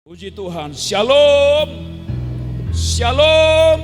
Puji Tuhan, Shalom, Shalom.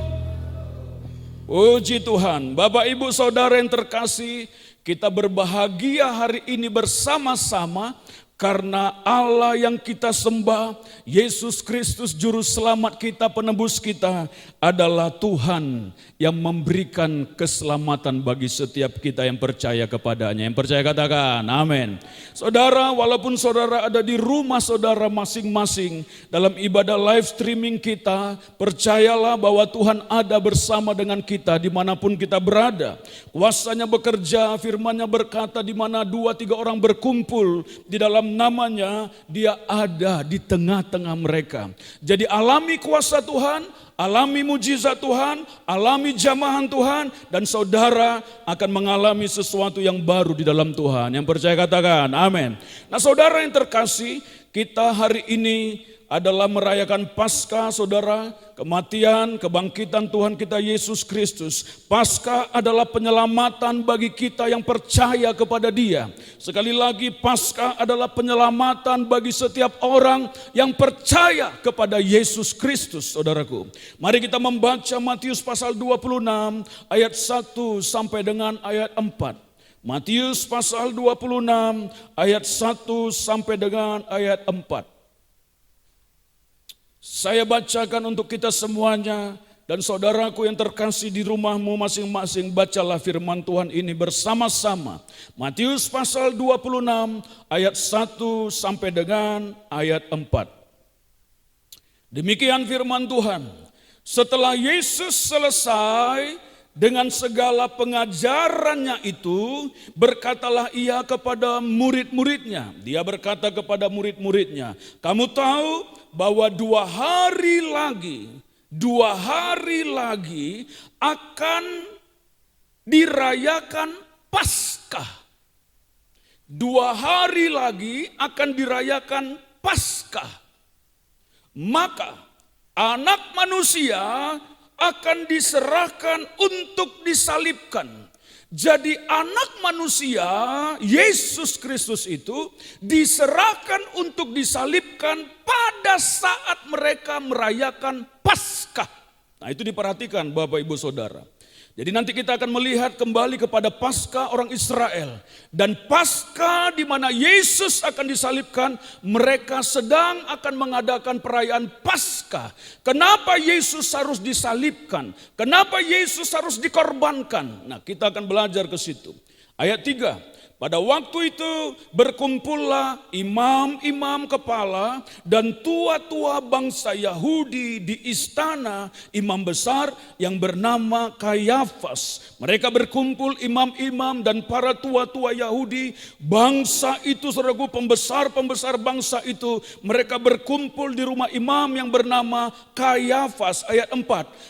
Puji Tuhan, Bapak Ibu Saudara yang terkasih, kita berbahagia hari ini bersama-sama karena Allah yang kita sembah, Yesus Kristus Juru Selamat kita, penebus kita, adalah Tuhan yang memberikan keselamatan bagi setiap kita yang percaya kepadanya. Yang percaya katakan, amin. Saudara, walaupun saudara ada di rumah saudara masing-masing dalam ibadah live streaming kita, percayalah bahwa Tuhan ada bersama dengan kita dimanapun kita berada. Kuasanya bekerja, firman-Nya berkata, di mana 2-3 orang berkumpul di dalam namanya, Dia ada di tengah-tengah mereka. Jadi alami kuasa Tuhan, alami mujizat Tuhan, alami jamahan Tuhan, dan saudara akan mengalami sesuatu yang baru di dalam Tuhan. Yang percaya katakan amin. Nah saudara yang terkasih, kita hari ini adalah merayakan Paskah, saudara, kematian, kebangkitan Tuhan kita Yesus Kristus. Paskah adalah penyelamatan bagi kita yang percaya kepada Dia. Sekali lagi, Paskah adalah penyelamatan bagi setiap orang yang percaya kepada Yesus Kristus, saudaraku. Mari kita membaca Matius pasal 26 ayat 1 sampai dengan ayat 4. Matius pasal 26 ayat 1 sampai dengan ayat 4. Saya bacakan untuk kita semuanya, dan saudaraku yang terkasih di rumahmu masing-masing, bacalah firman Tuhan ini bersama-sama. Matius pasal 26 ayat 1 sampai dengan ayat 4. Demikian firman Tuhan. Setelah Yesus selesai dengan segala pengajarannya itu, berkatalah ia kepada murid-muridnya. Dia berkata kepada murid-muridnya, kamu tahu bahwa 2 hari lagi akan dirayakan Paskah. 2 hari lagi akan dirayakan Paskah. Maka Anak Manusia akan diserahkan untuk disalibkan. Jadi anak manusia, Yesus Kristus itu diserahkan untuk disalibkan pada saat mereka merayakan Paskah. Nah itu diperhatikan Bapak Ibu Saudara. Jadi nanti kita akan melihat kembali kepada Paskah orang Israel. Dan Paskah di mana Yesus akan disalibkan, mereka sedang akan mengadakan perayaan Paskah. Kenapa Yesus harus disalibkan? Kenapa Yesus harus dikorbankan? Nah kita akan belajar ke situ. Ayat 3. Pada waktu itu berkumpullah imam-imam kepala dan tua-tua bangsa Yahudi di istana imam besar yang bernama Kayafas. Mereka berkumpul imam-imam dan para tua-tua Yahudi. Bangsa itu, saudaraku, pembesar-pembesar bangsa itu, mereka berkumpul di rumah imam yang bernama Kayafas. Ayat 4.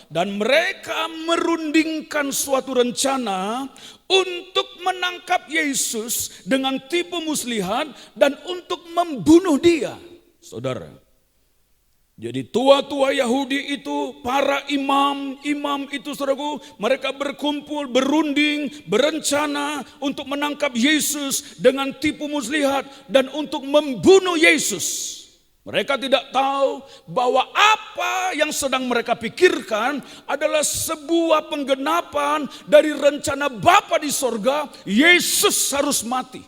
Dan mereka merundingkan suatu rencana untuk menangkap Yesus dengan tipu muslihat dan untuk membunuh Dia. Saudara, jadi tua-tua Yahudi itu, para imam itu, saudaraku, mereka berkumpul, berunding, berencana untuk menangkap Yesus dengan tipu muslihat dan untuk membunuh Yesus. Mereka tidak tahu bahwa apa yang sedang mereka pikirkan adalah sebuah penggenapan dari rencana Bapa di sorga. Yesus harus mati.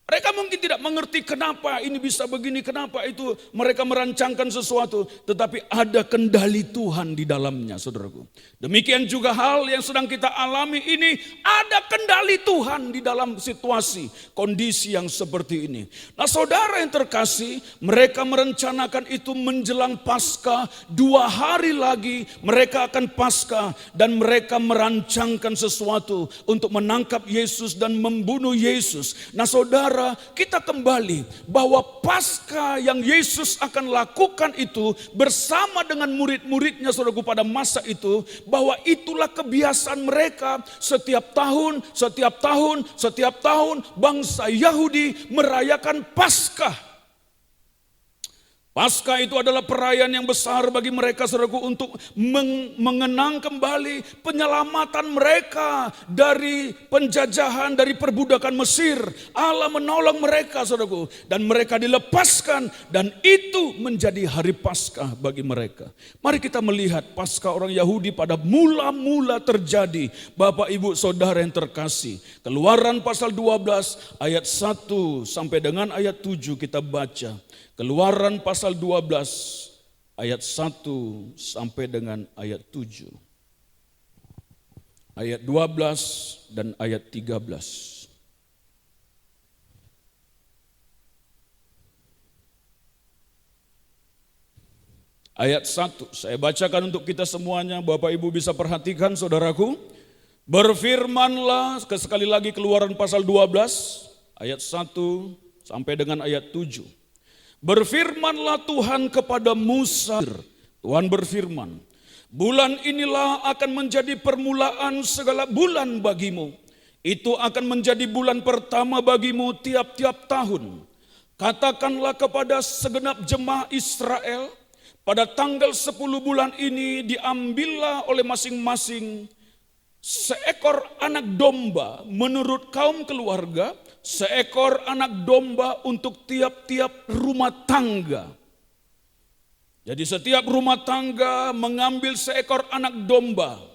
Mereka mungkin tidak mengerti kenapa ini bisa begini, kenapa itu mereka merancangkan sesuatu. Tetapi ada kendali Tuhan di dalamnya, saudaraku. Demikian juga hal yang sedang kita alami ini, ada kendali Tuhan di dalam situasi, kondisi yang seperti ini. Nah saudara yang terkasih, mereka merencanakan itu menjelang Paskah. 2 hari lagi mereka akan Paskah, dan mereka merancangkan sesuatu untuk menangkap Yesus dan membunuh Yesus. Nah saudara, kita kembali bahwa Paskah yang Yesus akan lakukan itu bersama dengan murid-muridnya, saudaraku, pada masa itu, bahwa itulah kebiasaan mereka setiap tahun bangsa Yahudi merayakan Paskah. Paskah itu adalah perayaan yang besar bagi mereka, saudaraku, untuk mengenang kembali penyelamatan mereka dari penjajahan, dari perbudakan Mesir. Allah menolong mereka, saudaraku, dan mereka dilepaskan, dan itu menjadi hari Paskah bagi mereka. Mari kita melihat Paskah orang Yahudi pada mula-mula terjadi, Bapak Ibu Saudara yang terkasih. Keluaran pasal 12 ayat 1 sampai dengan ayat 7 kita baca. Keluaran pasal 12 ayat 1 sampai dengan ayat 7. Ayat 12 dan ayat 13. Ayat 1 saya bacakan untuk kita semuanya, Bapak Ibu bisa perhatikan saudaraku. Berfirmanlah, sekali lagi Keluaran pasal 12 ayat 1 sampai dengan ayat 7. Berfirmanlah Tuhan kepada Musa, Tuhan berfirman, bulan inilah akan menjadi permulaan segala bulan bagimu. Itu akan menjadi bulan pertama bagimu tiap-tiap tahun. Katakanlah kepada segenap jemaah Israel, pada tanggal 10 bulan ini diambillah oleh masing-masing seekor anak domba menurut kaum keluarga, seekor anak domba untuk tiap-tiap rumah tangga. Jadi setiap rumah tangga mengambil seekor anak domba.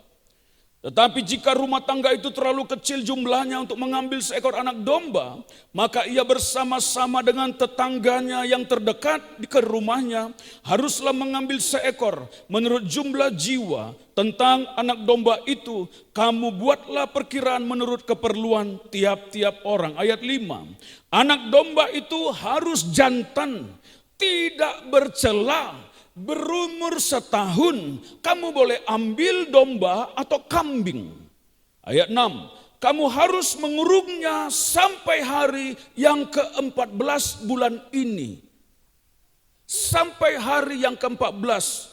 Tetapi jika rumah tangga itu terlalu kecil jumlahnya untuk mengambil seekor anak domba, maka ia bersama-sama dengan tetangganya yang terdekat ke rumahnya haruslah mengambil seekor menurut jumlah jiwa. Tentang anak domba itu, kamu buatlah perkiraan menurut keperluan tiap-tiap orang. Ayat 5, anak domba itu harus jantan, tidak bercela, berumur setahun. Kamu boleh ambil domba atau kambing. Ayat 6, kamu harus mengurungnya sampai hari yang ke-14 bulan ini. Sampai hari yang ke-14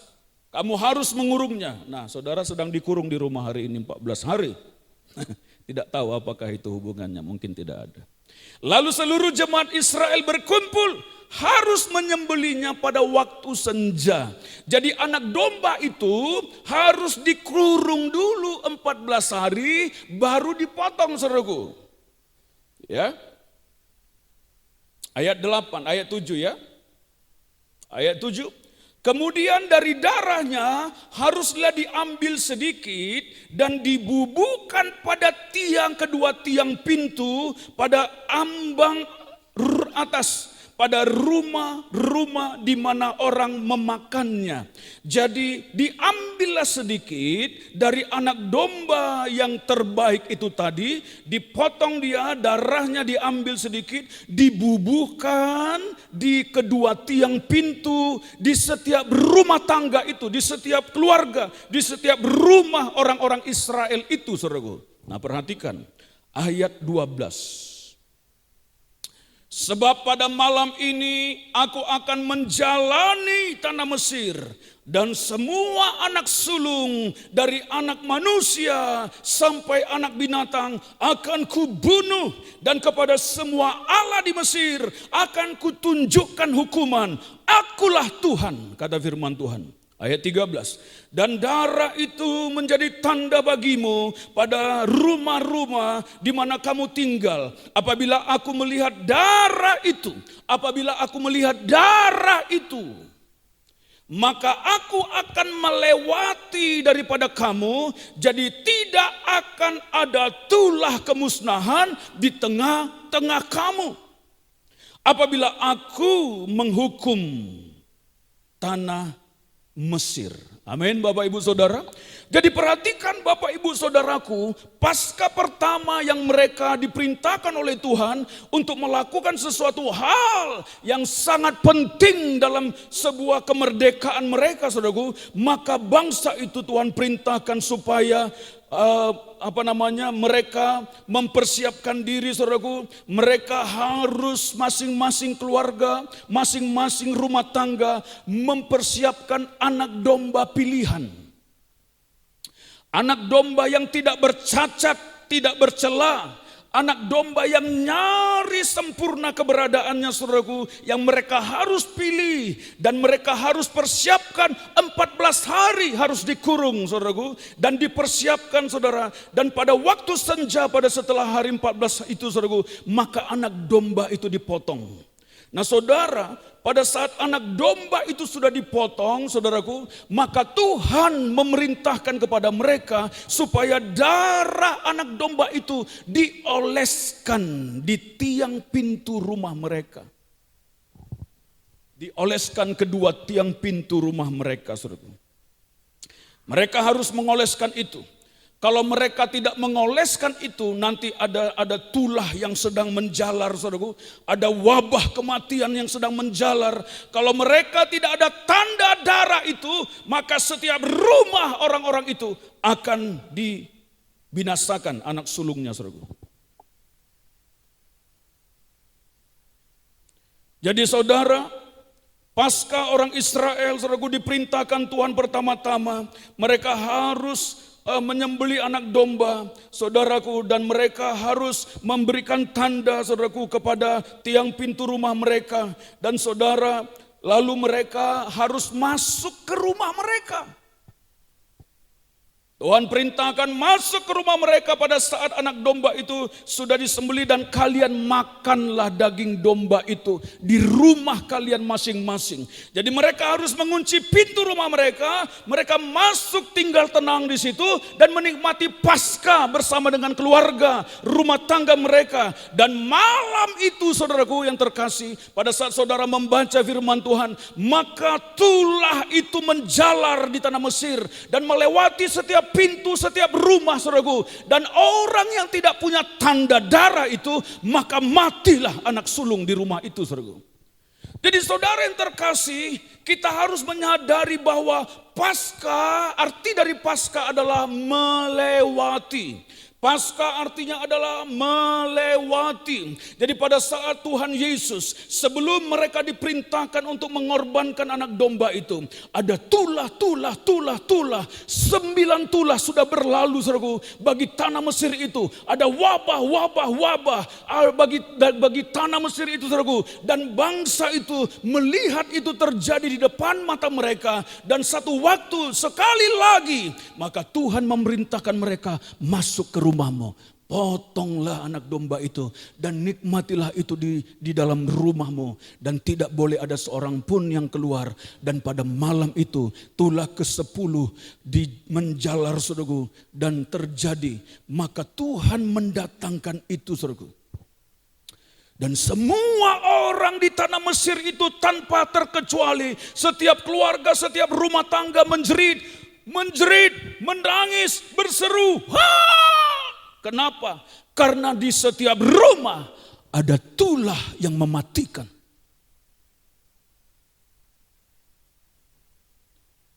kamu harus mengurungnya. Nah, saudara sedang dikurung di rumah hari ini 14 hari. Tidak tahu apakah itu hubungannya, mungkin tidak ada. Lalu seluruh jemaat Israel berkumpul, harus menyembelihnya pada waktu senja. Jadi anak domba itu harus dikurung dulu 14 hari, baru dipotong, saudaraku. Ya. Ayat 8, ayat 7 ya. Ayat 7. Kemudian dari darahnya haruslah diambil sedikit dan dibubuhkan pada kedua tiang pintu, pada ambang atas, pada rumah-rumah di mana orang memakannya. Jadi diambillah sedikit dari anak domba yang terbaik itu tadi, dipotong dia, darahnya diambil sedikit, dibubuhkan di kedua tiang pintu, di setiap rumah tangga itu, di setiap keluarga, di setiap rumah orang-orang Israel itu, saudaraku. Nah, perhatikan ayat 12. Sebab pada malam ini aku akan menjalani tanah Mesir, dan semua anak sulung dari anak manusia sampai anak binatang akan kubunuh, dan kepada semua Allah di Mesir akan kutunjukkan hukuman. Akulah Tuhan, kata firman Tuhan. Ayat 13, dan darah itu menjadi tanda bagimu pada rumah-rumah di mana kamu tinggal. Apabila aku melihat darah itu, maka aku akan melewati daripada kamu, jadi tidak akan ada tulah kemusnahan di tengah-tengah kamu. Apabila aku menghukum tanah Mesir. Amin, Bapak Ibu Saudara. Jadi perhatikan Bapak Ibu Saudaraku, pasca pertama yang mereka diperintahkan oleh Tuhan untuk melakukan sesuatu hal yang sangat penting dalam sebuah kemerdekaan mereka, saudaraku, maka bangsa itu Tuhan perintahkan supaya mereka mempersiapkan diri, saudaraku. Mereka harus masing-masing keluarga, masing-masing rumah tangga mempersiapkan anak domba pilihan. Anak domba yang tidak bercacat, tidak bercela. anak domba yang nyaris sempurna keberadaannya, saudaraku, yang mereka harus pilih dan mereka harus persiapkan 14 hari harus dikurung, saudaraku, dan dipersiapkan, saudara. Dan pada waktu senja pada setelah hari 14 itu, saudaraku, maka anak domba itu dipotong. Nah, saudara, pada saat anak domba itu sudah dipotong, saudaraku, maka Tuhan memerintahkan kepada mereka supaya darah anak domba itu dioleskan di tiang pintu rumah mereka. Dioleskan kedua tiang pintu rumah mereka, saudaraku. Mereka harus mengoleskan itu. Kalau mereka tidak mengoleskan itu, nanti ada tulah yang sedang menjalar, saudaraku. Ada wabah kematian yang sedang menjalar. Kalau mereka tidak ada tanda darah itu, maka setiap rumah orang-orang itu akan dibinasakan anak sulungnya, saudaraku. Jadi saudara, pasca orang Israel, saudaraku, diperintahkan Tuhan pertama-tama, mereka harus menyembelih anak domba, saudaraku, dan mereka harus memberikan tanda, saudaraku, kepada tiang pintu rumah mereka. Dan saudara, lalu mereka harus masuk ke rumah mereka. Tuhan perintahkan masuk ke rumah mereka pada saat anak domba itu sudah disembelih, dan kalian makanlah daging domba itu di rumah kalian masing-masing. Jadi mereka harus mengunci pintu rumah mereka, mereka masuk tinggal tenang di situ dan menikmati Paskah bersama dengan keluarga, rumah tangga mereka. Dan malam itu, saudaraku yang terkasih, pada saat saudara membaca firman Tuhan, maka tulah itu menjalar di tanah Mesir dan melewati setiap pintu, setiap rumah, saudaraku. Dan orang yang tidak punya tanda darah itu, maka matilah anak sulung di rumah itu, saudaraku. Jadi saudara yang terkasih, kita harus menyadari bahwa Paskah, arti dari Paskah adalah melewati. Paskah artinya adalah melewati. Jadi pada saat Tuhan Yesus, sebelum mereka diperintahkan untuk mengorbankan anak domba itu, ada tulah. 9 tulah sudah berlalu, saudaraku, bagi tanah Mesir itu. Ada wabah bagi tanah Mesir itu, saudaraku. Dan bangsa itu melihat itu terjadi di depan mata mereka. Dan satu waktu sekali lagi, maka Tuhan memerintahkan mereka masuk ke rumahmu, potonglah anak domba itu dan nikmatilah itu di dalam rumahmu, dan tidak boleh ada seorang pun yang keluar. Dan pada malam itu tulah ke-10 menjalar, saudaraku, dan terjadi. Maka Tuhan mendatangkan itu, saudaraku. Dan semua orang di tanah Mesir itu tanpa terkecuali, setiap keluarga, setiap rumah tangga menjerit, menangis, berseru. Kenapa? Karena di setiap rumah ada tulah yang mematikan.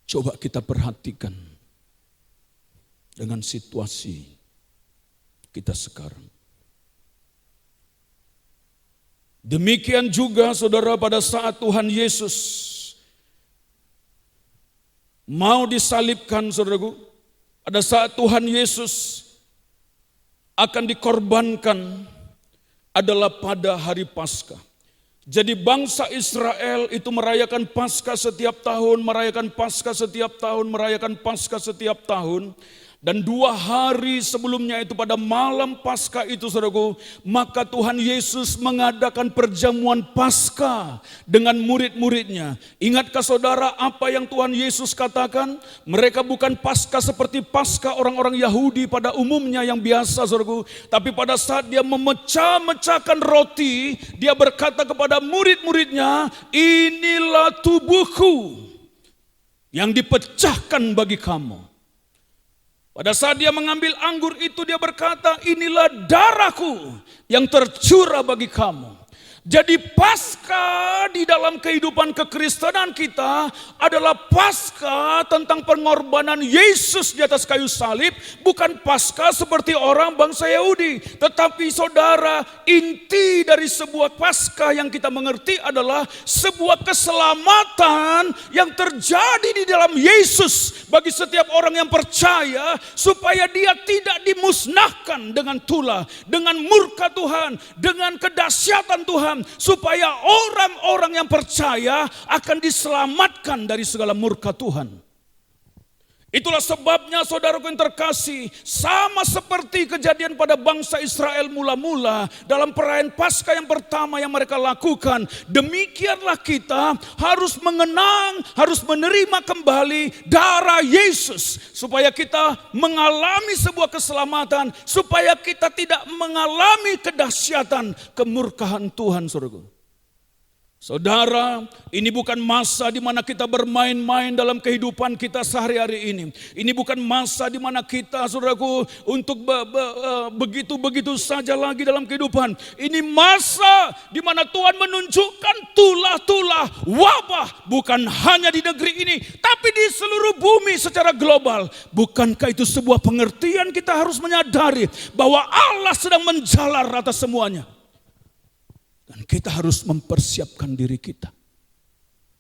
Coba kita perhatikan dengan situasi kita sekarang. Demikian juga, saudara, pada saat Tuhan Yesus mau disalibkan, saudaraku, pada saat Tuhan Yesus akan dikorbankan adalah pada hari Paskah. Jadi bangsa Israel itu merayakan Paskah setiap tahun, merayakan Paskah setiap tahun, merayakan Paskah setiap tahun. Dan 2 hari sebelumnya itu, pada malam Paskah itu, saudaraku, maka Tuhan Yesus mengadakan perjamuan Paskah dengan murid-muridnya. Ingatkah saudara apa yang Tuhan Yesus katakan? Mereka bukan Paskah seperti Paskah orang-orang Yahudi pada umumnya yang biasa, saudaraku. Tapi pada saat dia memecah-mecahkan roti, dia berkata kepada murid-muridnya, inilah tubuhku yang dipecahkan bagi kamu. Pada saat dia mengambil anggur itu, dia berkata, inilah darahku yang tercurah bagi kamu. Jadi Paskah di dalam kehidupan kekristenan kita adalah Paskah tentang pengorbanan Yesus di atas kayu salib. Bukan Paskah seperti orang bangsa Yahudi. Tetapi saudara, inti dari sebuah Paskah yang kita mengerti adalah sebuah keselamatan yang terjadi di dalam Yesus bagi setiap orang yang percaya, supaya dia tidak dimusnahkan dengan tulah, dengan murka Tuhan, dengan kedahsyatan Tuhan, supaya orang-orang yang percaya akan diselamatkan dari segala murka Tuhan. Itulah sebabnya saudaraku yang terkasih, sama seperti kejadian pada bangsa Israel mula-mula dalam perayaan Paskah yang pertama yang mereka lakukan, demikianlah kita harus mengenang, harus menerima kembali darah Yesus, supaya kita mengalami sebuah keselamatan, supaya kita tidak mengalami kedahsyatan kemurkaan Tuhan, saudaraku. Saudara, ini bukan masa di mana kita bermain-main dalam kehidupan kita sehari-hari ini. Ini bukan masa di mana kita, saudaraku, untuk begitu-begitu saja lagi dalam kehidupan. Ini masa di mana Tuhan menunjukkan tulah-tulah wabah, bukan hanya di negeri ini, tapi di seluruh bumi secara global. Bukankah itu sebuah pengertian kita harus menyadari bahwa Allah sedang menjalar atas semuanya. Dan kita harus mempersiapkan diri kita.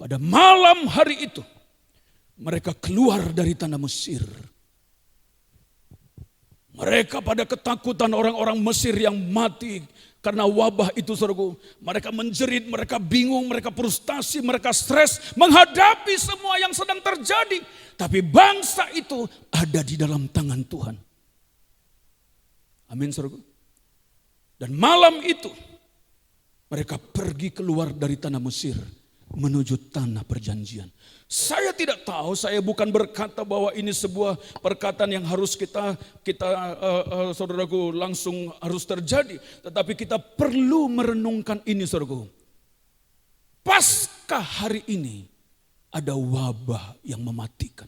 Pada malam hari itu, mereka keluar dari tanah Mesir. Mereka pada ketakutan orang-orang Mesir yang mati karena wabah itu, saudaraku. Mereka menjerit, mereka bingung, mereka frustasi, mereka stres menghadapi semua yang sedang terjadi. Tapi bangsa itu ada di dalam tangan Tuhan. Amin, saudaraku. Dan malam itu, mereka pergi keluar dari tanah Mesir menuju tanah perjanjian. Saya tidak tahu, saya bukan berkata bahwa ini sebuah perkataan yang harus kita saudaraku langsung harus terjadi. Tetapi kita perlu merenungkan ini, saudaraku. Paskah hari ini ada wabah yang mematikan.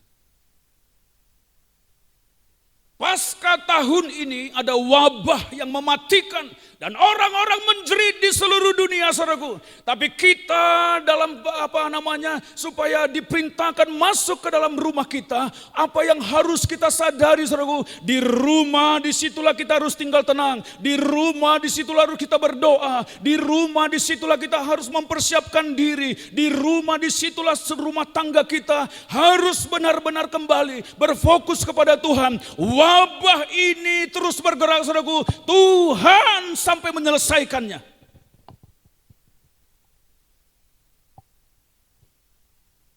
Paskah tahun ini ada wabah yang mematikan dan orang-orang menjerit di seluruh dunia, saudaraku. Tapi kita dalam supaya diperintahkan masuk ke dalam rumah kita, apa yang harus kita sadari, saudaraku? Di rumah disitulah kita harus tinggal tenang. Di rumah disitulah harus kita berdoa. Di rumah disitulah kita harus mempersiapkan diri. Di rumah disitulah rumah tangga kita harus benar-benar kembali berfokus kepada Tuhan. Wabah ini terus bergerak, saudaraku. Tuhan sampai menyelesaikannya.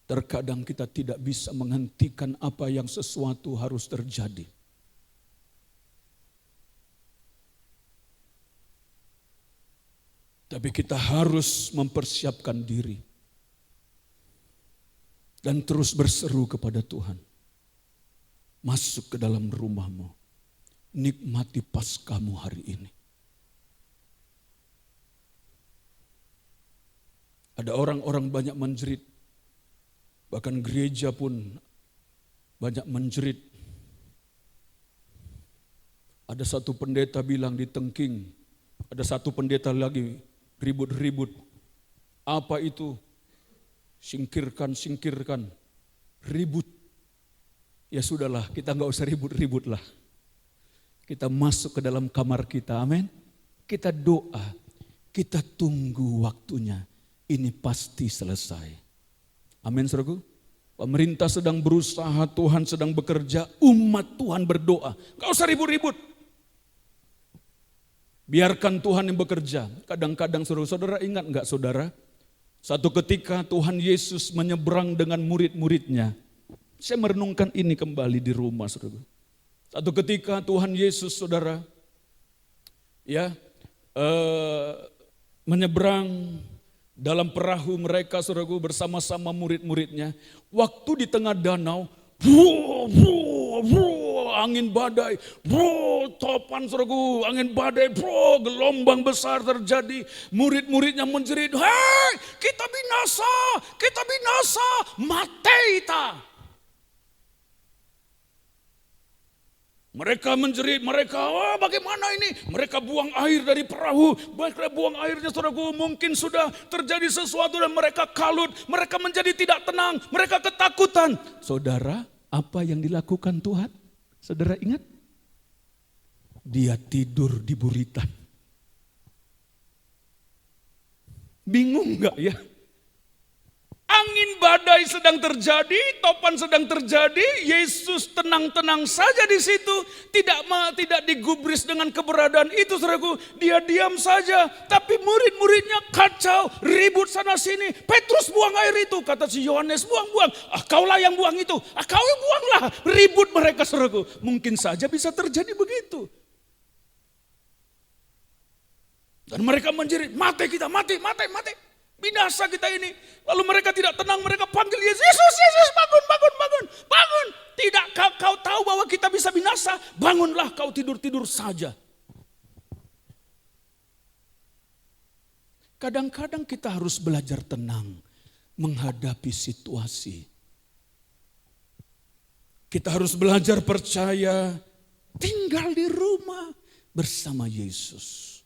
Terkadang kita tidak bisa menghentikan apa yang sesuatu harus terjadi. Tapi kita harus mempersiapkan diri. Dan terus berseru kepada Tuhan. Masuk ke dalam rumahmu. Nikmati Paskahmu hari ini. Ada orang-orang banyak menjerit. Bahkan gereja pun banyak menjerit. Ada satu pendeta bilang di Tengking. Ada satu pendeta lagi ribut-ribut. Apa itu? Singkirkan. Ribut. Ya sudahlah, kita nggak usah ribut-ribut lah. Kita masuk ke dalam kamar kita, amin. Kita doa, kita tunggu waktunya. Ini pasti selesai. Amin, saudaraku. Pemerintah sedang berusaha, Tuhan sedang bekerja, umat Tuhan berdoa. Nggak usah ribut-ribut. Biarkan Tuhan yang bekerja. Kadang-kadang saudara ingat nggak, saudara? Satu ketika Tuhan Yesus menyeberang dengan murid-muridnya. Saya merenungkan ini kembali di rumah, saudara. Satu ketika Tuhan Yesus, saudara, menyeberang dalam perahu mereka, saudaraku, bersama-sama murid-muridnya. Waktu di tengah danau, angin badai, topan, saudaraku, angin badai, gelombang besar terjadi. Murid-muridnya menjerit, hei, kita binasa, mati kita. Mereka menjerit, bagaimana ini? Mereka buang air dari perahu, mereka buang airnya saudaraku, mungkin sudah terjadi sesuatu dan mereka kalut, mereka menjadi tidak tenang, mereka ketakutan. Saudara, apa yang dilakukan Tuhan? Saudara ingat? Dia tidur di buritan. Bingung gak ya? Angin badai sedang terjadi, topan sedang terjadi, Yesus tenang-tenang saja di situ, tidak digubris dengan keberadaan itu, saudaraku. Dia diam saja, tapi murid-muridnya kacau, ribut sana sini. Petrus buang air itu, kata si Yohanes, buang-buang. Kaulah yang buang itu, kau buanglah. Ribut mereka, saudaraku. Mungkin saja bisa terjadi begitu. Dan mereka menjerit, mati kita, mati. Binasa kita ini. Lalu mereka tidak tenang, mereka panggil Yesus, Yesus bangun. Tidak kau tahu bahwa kita bisa binasa? Bangunlah, kau tidur-tidur saja. Kadang-kadang kita harus belajar tenang menghadapi situasi. Kita harus belajar percaya, tinggal di rumah bersama Yesus.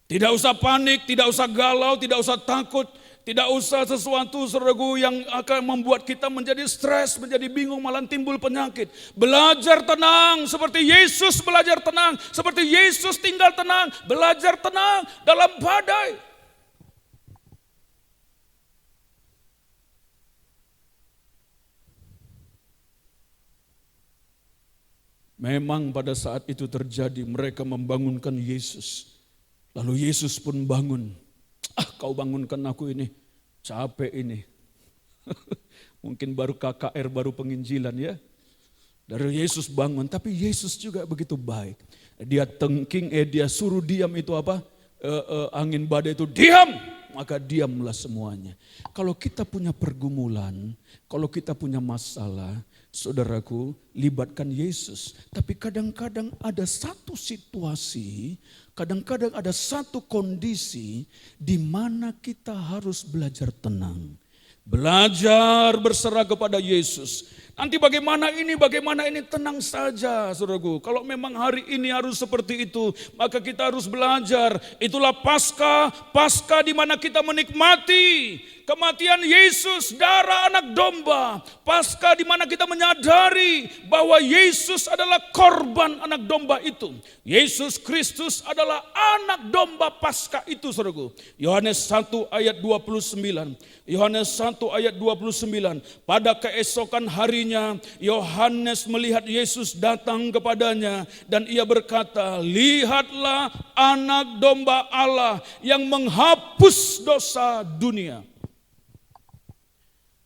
Tidak usah panik, tidak usah galau, tidak usah takut, tidak usah sesuatu saudaraku yang akan membuat kita menjadi stres, menjadi bingung, malah timbul penyakit. Belajar tenang seperti Yesus belajar tenang, seperti Yesus tinggal tenang, belajar tenang dalam badai. Memang pada saat itu terjadi, mereka membangunkan Yesus. Lalu Yesus pun bangun. Kau bangunkan aku ini, capek ini. Mungkin baru KKR, baru penginjilan ya. Dari Yesus bangun, tapi Yesus juga begitu baik. Dia dia suruh diam itu apa? Angin badai itu diam, maka diamlah semuanya. Kalau kita punya pergumulan, kalau kita punya masalah, saudaraku, libatkan Yesus. Tapi kadang-kadang ada satu situasi, kadang-kadang ada satu kondisi di mana kita harus belajar tenang. Belajar berserah kepada Yesus. Nanti bagaimana ini, tenang saja saudaraku. Kalau memang hari ini harus seperti itu, maka kita harus belajar. Itulah Paskah di mana kita menikmati kematian Yesus, darah anak domba. Paskah di mana kita menyadari bahwa Yesus adalah korban anak domba itu. Yesus Kristus adalah anak domba Paskah itu, saudaraku. Yohanes 1 ayat 29. Yohanes 1 ayat 29. Pada keesokan harinya Yohanes melihat Yesus datang kepadanya dan ia berkata, lihatlah anak domba Allah yang menghapus dosa dunia.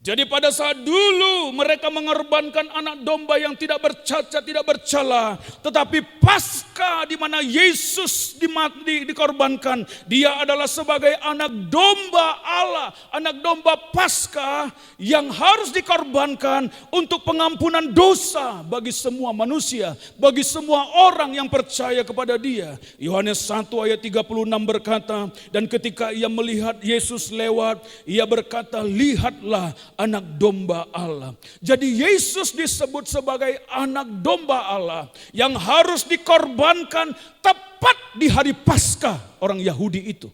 Jadi pada saat dulu mereka mengorbankan anak domba yang tidak bercacat, tidak bercela. Tetapi Paskah di mana Yesus dikorbankan, dia adalah sebagai anak domba Allah, anak domba Paskah yang harus dikorbankan untuk pengampunan dosa bagi semua manusia, bagi semua orang yang percaya kepada dia. Yohanes 1 ayat 36 berkata, dan ketika ia melihat Yesus lewat, ia berkata, lihatlah anak domba Allah. Jadi Yesus disebut sebagai anak domba Allah yang harus dikorbankan tepat di hari Paskah orang Yahudi itu.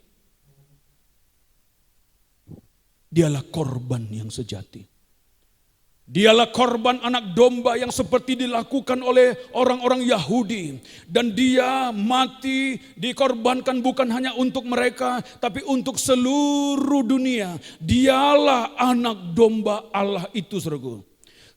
Dialah korban yang sejati. Dialah korban anak domba yang seperti dilakukan oleh orang-orang Yahudi. Dan dia mati dikorbankan bukan hanya untuk mereka, tapi untuk seluruh dunia. Dialah anak domba Allah itu, saudaraku.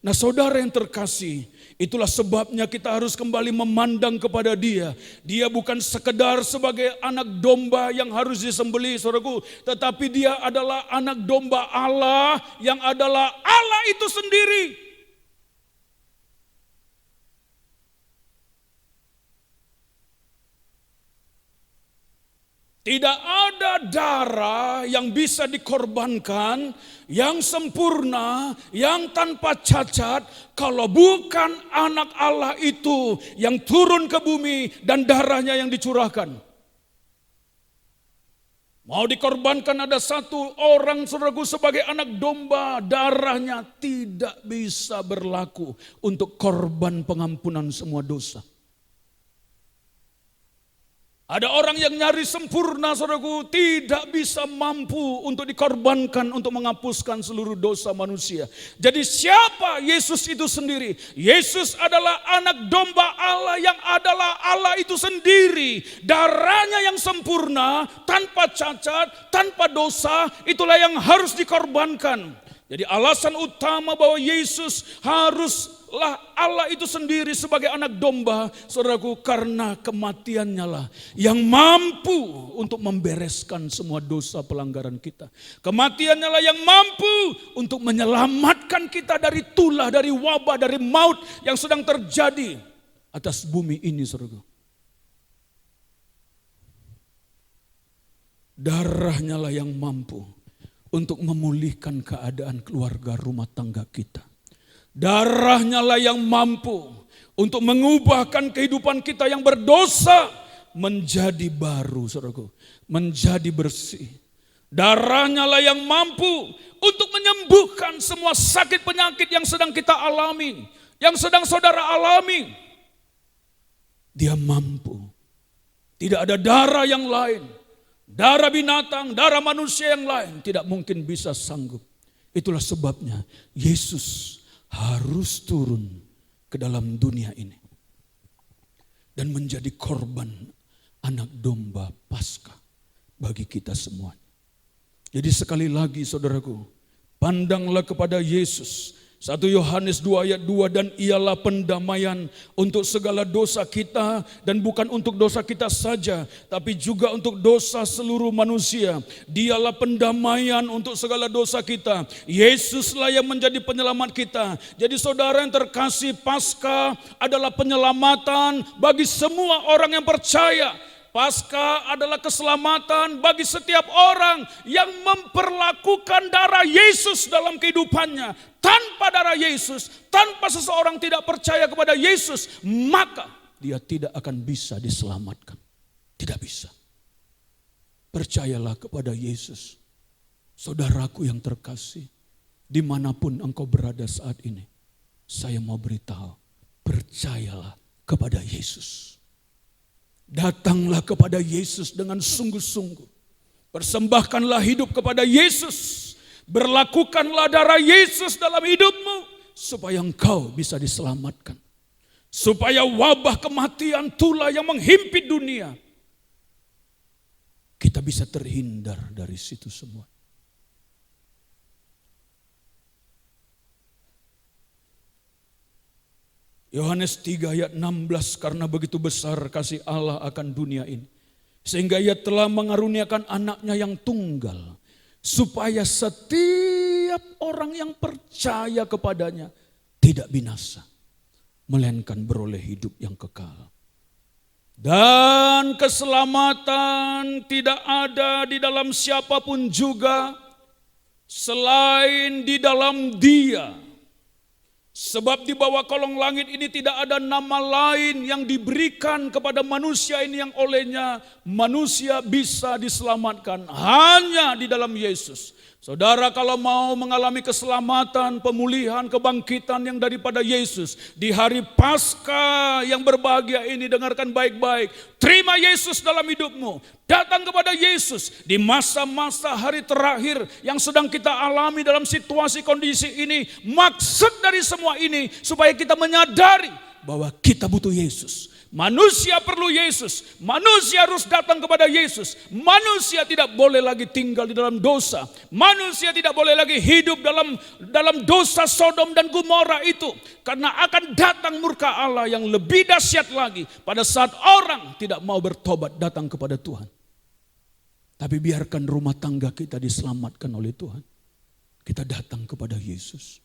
Nah saudara yang terkasih, itulah sebabnya kita harus kembali memandang kepada dia. Dia bukan sekedar sebagai anak domba yang harus disembelih, saudaraku. Tetapi dia adalah anak domba Allah yang adalah Allah itu sendiri. Tidak ada darah yang bisa dikorbankan, yang sempurna, yang tanpa cacat, kalau bukan anak Allah itu yang turun ke bumi dan darahnya yang dicurahkan. Mau dikorbankan ada satu orang saudaraku sebagai anak domba, darahnya tidak bisa berlaku untuk korban pengampunan semua dosa. Ada orang yang nyari sempurna saudaraku, tidak bisa mampu untuk dikorbankan untuk menghapuskan seluruh dosa manusia. Jadi siapa Yesus itu sendiri? Yesus adalah anak domba Allah yang adalah Allah itu sendiri. Darahnya yang sempurna, tanpa cacat, tanpa dosa, itulah yang harus dikorbankan. Jadi alasan utama bahwa Yesus haruslah Allah itu sendiri sebagai anak domba, saudaraku, karena kematiannya lah yang mampu untuk membereskan semua dosa pelanggaran kita. Kematiannya lah yang mampu untuk menyelamatkan kita dari tulah, dari wabah, dari maut yang sedang terjadi atas bumi ini, saudaraku. Darahnya lah yang mampu untuk memulihkan keadaan keluarga rumah tangga kita. Darahnya lah yang mampu untuk mengubahkan kehidupan kita yang berdosa menjadi baru, saudaraku, menjadi bersih. Darahnya lah yang mampu untuk menyembuhkan semua sakit penyakit yang sedang kita alami, yang sedang saudara alami. Dia mampu. Tidak ada darah yang lain. Darah binatang, darah manusia yang lain tidak mungkin bisa sanggup. Itulah sebabnya Yesus harus turun ke dalam dunia ini dan menjadi korban anak domba Paskah bagi kita semua. Jadi sekali lagi saudaraku, pandanglah kepada Yesus. 1 Yohanes 2 ayat 2, dan ialah pendamaian untuk segala dosa kita, dan bukan untuk dosa kita saja, tapi juga untuk dosa seluruh manusia. Dialah pendamaian untuk segala dosa kita. Yesuslah yang menjadi penyelamat kita. Jadi saudara yang terkasih, Paskah adalah penyelamatan bagi semua orang yang percaya. Paskah adalah keselamatan bagi setiap orang yang memperlakukan darah Yesus dalam kehidupannya. Tanpa darah Yesus, tanpa seseorang tidak percaya kepada Yesus, maka dia tidak akan bisa diselamatkan. Tidak bisa. Percayalah kepada Yesus. Saudaraku yang terkasih, dimanapun engkau berada saat ini, saya mau beritahu, percayalah kepada Yesus. Datanglah kepada Yesus dengan sungguh-sungguh. Persembahkanlah hidup kepada Yesus. Berlakukanlah darah Yesus dalam hidupmu supaya engkau bisa diselamatkan. Supaya wabah kematian tulah yang menghimpit dunia, kita bisa terhindar dari situ semua. Yohanes 3 ayat 16, karena begitu besar kasih Allah akan dunia ini, sehingga ia telah mengaruniakan anaknya yang tunggal, supaya setiap orang yang percaya kepadanya tidak binasa, melainkan beroleh hidup yang kekal. Dan keselamatan tidak ada di dalam siapapun juga, selain di dalam Dia. Sebab di bawah kolong langit ini tidak ada nama lain yang diberikan kepada manusia ini yang olehnya manusia bisa diselamatkan. Hanya di dalam Yesus. Saudara, kalau mau mengalami keselamatan, pemulihan, kebangkitan yang daripada Yesus, di hari Paskah yang berbahagia ini, dengarkan baik-baik. Terima Yesus dalam hidupmu. Datang kepada Yesus di masa-masa hari terakhir yang sedang kita alami dalam situasi kondisi ini. Maksud dari semua ini supaya kita menyadari bahwa kita butuh Yesus. Manusia perlu Yesus. Manusia harus datang kepada Yesus. Manusia tidak boleh lagi tinggal di dalam dosa. Manusia tidak boleh lagi hidup dalam dosa Sodom dan Gomora itu. Karena akan datang murka Allah yang lebih dahsyat lagi pada saat orang tidak mau bertobat datang kepada Tuhan. Tapi biarkan rumah tangga kita diselamatkan oleh Tuhan. Kita datang kepada Yesus.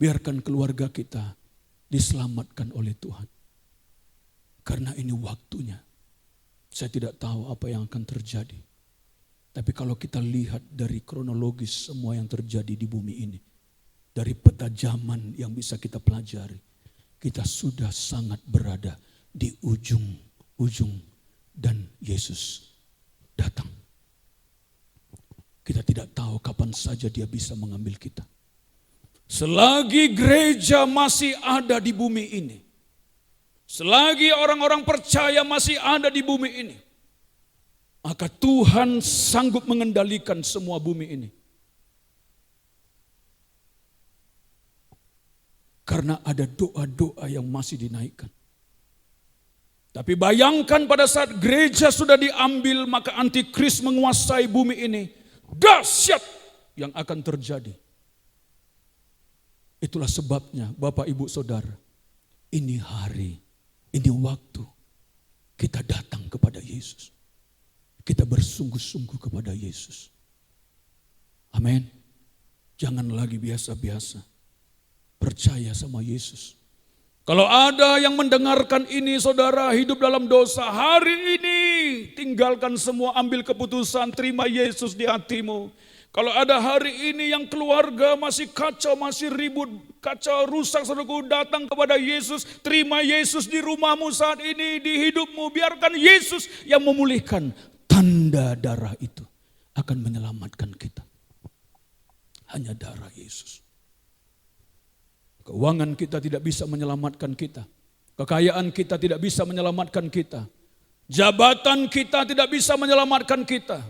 Biarkan keluarga kita diselamatkan oleh Tuhan. Karena ini waktunya. Saya tidak tahu apa yang akan terjadi. Tapi kalau kita lihat dari kronologis semua yang terjadi di bumi ini. Dari peta zaman yang bisa kita pelajari. Kita sudah sangat berada di ujung dan Yesus datang. kita tidak tahu kapan saja dia bisa mengambil kita. Selagi gereja masih ada di bumi ini, selagi orang-orang percaya masih ada di bumi ini, maka Tuhan sanggup mengendalikan semua bumi ini. Karena ada doa-doa yang masih dinaikkan. Tapi bayangkan pada saat gereja sudah diambil, maka antikris menguasai bumi ini. Dahsyat yang akan terjadi. Itulah sebabnya Bapak Ibu Saudara, ini hari, ini waktu kita datang kepada Yesus. Kita bersungguh-sungguh kepada Yesus. Amin. Jangan lagi biasa-biasa. Percaya sama Yesus. Kalau ada yang mendengarkan ini, saudara hidup dalam dosa, hari ini tinggalkan semua, ambil keputusan, terima Yesus di hatimu. Kalau ada hari ini yang keluarga masih kacau, masih ribut, kacau, rusak, saudaraku, datang kepada Yesus, terima Yesus di rumahmu saat ini, di hidupmu, biarkan Yesus yang memulihkan. Tanda darah itu akan menyelamatkan kita. Hanya darah Yesus. Keuangan kita tidak bisa menyelamatkan kita. Kekayaan kita tidak bisa menyelamatkan kita. Jabatan kita tidak bisa menyelamatkan kita.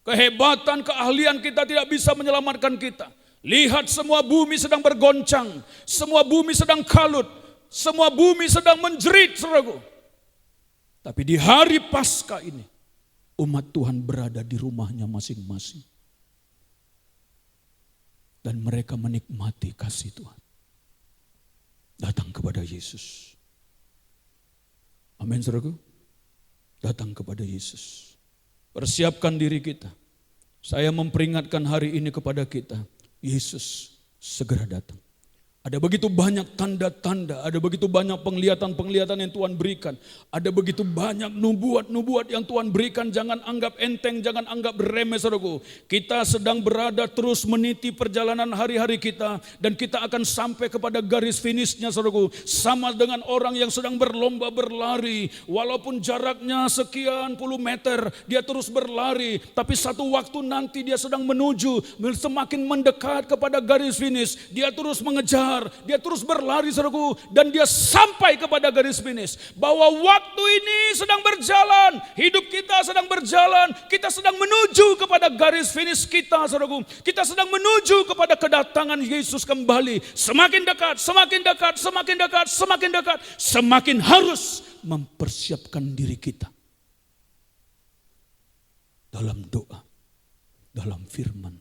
Kehebatan, keahlian kita tidak bisa menyelamatkan kita. Lihat semua bumi sedang bergoncang. Semua bumi sedang kalut. Semua bumi sedang menjerit, saudaraku. Tapi di hari Paskah ini, umat Tuhan berada di rumahnya masing-masing. Dan mereka menikmati kasih Tuhan. Datang kepada Yesus. Amin, saudaraku. Datang kepada Yesus. Persiapkan diri kita. Saya memperingatkan hari ini kepada kita. Yesus segera datang. Ada begitu banyak tanda-tanda, ada begitu banyak penglihatan-penglihatan yang Tuhan berikan. Ada begitu banyak nubuat-nubuat yang Tuhan berikan. Jangan anggap enteng, jangan anggap remeh, saudaraku. Kita sedang berada terus meniti perjalanan hari-hari kita. Dan kita akan sampai kepada garis finishnya, saudaraku. Sama dengan orang yang sedang berlomba berlari. Walaupun jaraknya sekian puluh meter, dia terus berlari. Tapi satu waktu nanti dia sedang menuju, semakin mendekat kepada garis finish. Dia terus mengejar. Dia terus berlari, saudaraku, dan dia sampai kepada garis finish. Bahwa waktu ini sedang berjalan, hidup kita sedang berjalan, kita sedang menuju kepada garis finish kita, saudaraku. Kita sedang menuju kepada kedatangan Yesus kembali. Semakin dekat, semakin dekat, semakin dekat, semakin dekat, semakin harus mempersiapkan diri kita dalam doa, dalam firman,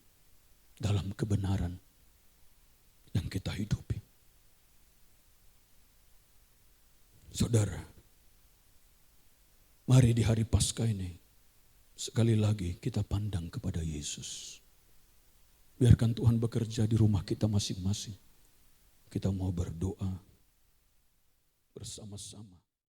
dalam kebenaran yang kita hidupi. Saudara, mari di hari Paskah ini sekali lagi kita pandang kepada Yesus. Biarkan Tuhan bekerja di rumah kita masing-masing. Kita mau berdoa bersama-sama.